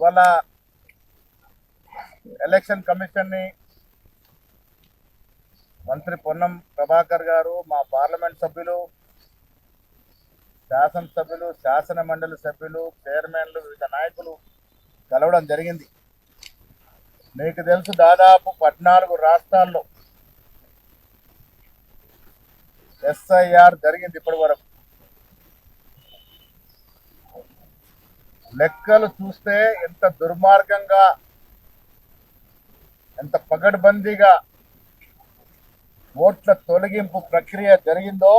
ఇవాళ election commission ని మంత్రి పొన్నం ప్రభాకర్ గారు, మా పార్లమెంట్ సభ్యులు, శాసనసభ్యులు, శాసన మండలి సభ్యులు, చైర్మన్లు, వివిధ నాయకులు కలవడం జరిగింది. మీకు తెలుసు, దాదాపు 14 రాష్ట్రాల్లో ఎస్ఐఆర్ జరిగింది. ఇప్పటి వరకు లెక్కలు చూస్తే ఎంత దుర్మార్గంగా, ఎంత పగడ్బందీగా ఓట్ల తొలగింపు ప్రక్రియ జరిగిందో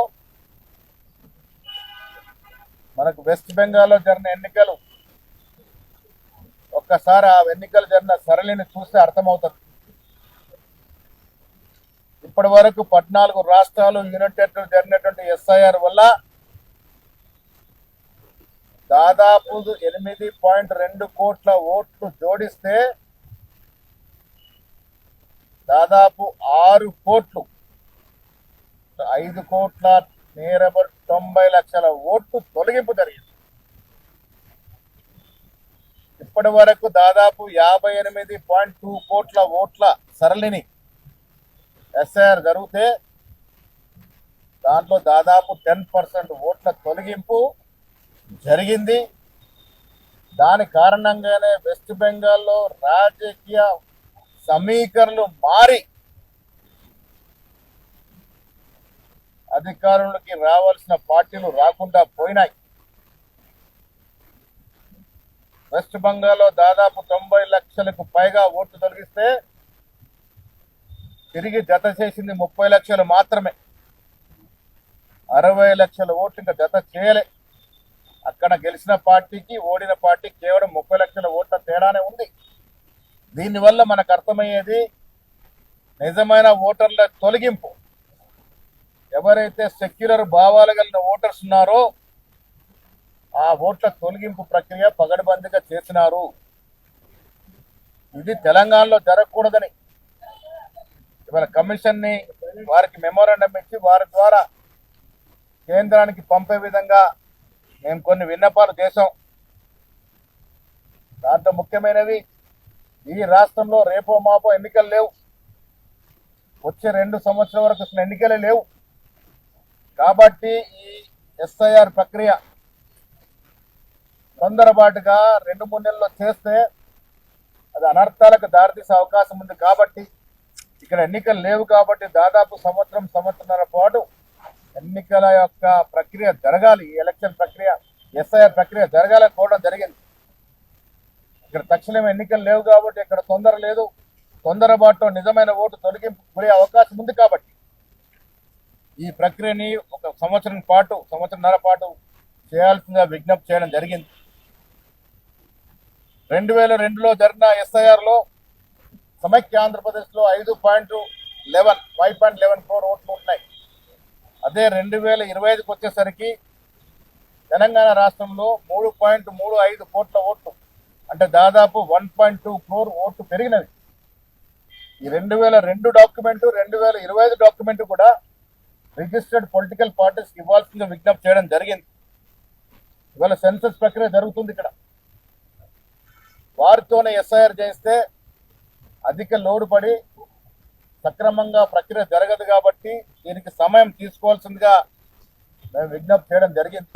మనకు వెస్ట్ బెంగాల్లో జరిగిన ఎన్నికలు, ఒక్కసారి ఆ ఎన్నికలు జరిగిన సరళిని చూస్తే అర్థమవుతుంది. ఇప్పటి వరకు 14 రాష్ట్రాలు యునైటెడ్ జరిగినటువంటి ఎస్ఐఆర్ వల్ల దాదాపు 8.2 కోట్ల ఓట్లు జోడిస్తే దాదాపు 6 కోట్లు, 5 కోట్ల నేరబర్ 90 లక్షల ఓట్లు తొలగింపు జరిగింది. ఇప్పటి వరకు దాదాపు 58.2 కోట్ల ఓట్ల సరళిని ఎస్ఐఆర్ జరిగితే దాంట్లో దాదాపు 10% ఓట్ల తొలగింపు జరిగింది. దాని కారణంగానే వెస్ట్ బెంగాల్లో రాజకీయ సమీకరణలు మారి అధికారులకి రావాల్సిన పార్టీలు రాకుండా పోయినాయి. వెస్ట్ బెంగాల్లో దాదాపు 90 లక్షలకు పైగా ఓట్లు తొలగిస్తే తిరిగి జత చేసింది 30 లక్షలు మాత్రమే. 60 లక్షల ఓట్లు ఇంకా జత చేయలే. అక్కడ గెలిచిన పార్టీకి ఓడిన పార్టీకి కేవలం 30 లక్షల ఓట్ల తేడానే ఉంది. దీనివల్ల మనకు అర్థమయ్యేది, నిజమైన ఓటర్ల తొలగింపు, ఎవరైతే సెక్యులర్ భావాలు కలిగిన ఓటర్స్ ఉన్నారో ఆ ఓట్ల తొలగింపు ప్రక్రియ పగడబందీగా చేసినారు. ఇది తెలంగాణలో జరగకూడదని ఇవాళ కమిషన్ ని వారికి మెమోరాండం ఇచ్చి వారి ద్వారా కేంద్రానికి పంపే విధంగా మేము కొన్ని విన్నపాలు చేశాం. దాంట్లో ముఖ్యమైనవి, ఈ రాష్ట్రంలో రేపో మాపో ఎన్నికలు లేవు. వచ్చే 2 సంవత్సరాల వరకు అసలు ఎన్నికలే లేవు. కాబట్టి ఈ ఎస్ఐఆర్ ప్రక్రియ తొందరపాటుగా 2-3 నెలల్లో చేస్తే అది అనర్థాలకు దారితీసే అవకాశం ఉంది. కాబట్టి ఇక్కడ ఎన్నికలు లేవు కాబట్టి దాదాపు సంవత్సరంన్నర పాటు ఎన్నికల యొక్క ప్రక్రియ జరగాలి. ఈ ఎలక్షన్ ప్రక్రియ, ఎస్ఐఆర్ ప్రక్రియ జరగాలని కోరడం జరిగింది. ఇక్కడ తక్షణం ఎన్నికలు లేవు కాబట్టి ఇక్కడ తొందర లేదు. తొందరపాటులో నిజమైన ఓటు తొలగింపు గురే అవకాశం ఉంది. కాబట్టి ఈ ప్రక్రియని ఒక సంవత్సరంన్నర పాటు చేయాల్సిందిగా విజ్ఞప్తి చేయడం జరిగింది. 2002లో జరిగిన ఎస్ఐఆర్ లో సమైక్య ఆంధ్రప్రదేశ్లో 5.11 క్రోర్ ఓట్లు ఉన్నాయి. అదే 2025కి వచ్చేసరికి తెలంగాణ రాష్ట్రంలో 3.35 కోట్ల ఓట్లు, అంటే దాదాపు 1.2 క్రోర్ ఓట్లు పెరిగినవి. ఈ 2002 డాక్యుమెంటు, 2025 డాక్యుమెంటు కూడా రిజిస్టర్డ్ పొలిటికల్ పార్టీస్ ఇవ్వాల్సిందిగా విజ్ఞప్తి చేయడం జరిగింది. ఇవాళ సెన్సస్ ప్రక్రియ జరుగుతుంది. ఇక్కడ వారితోనే ఎస్ఐఆర్ చేస్తే అధిక లోడు పడి సక్రమంగా ప్రక్రియ జరగదు. కాబట్టి దీనికి సమయం తీసుకోవాల్సిందిగా మేము విజ్ఞప్తి చేయడం జరిగింది.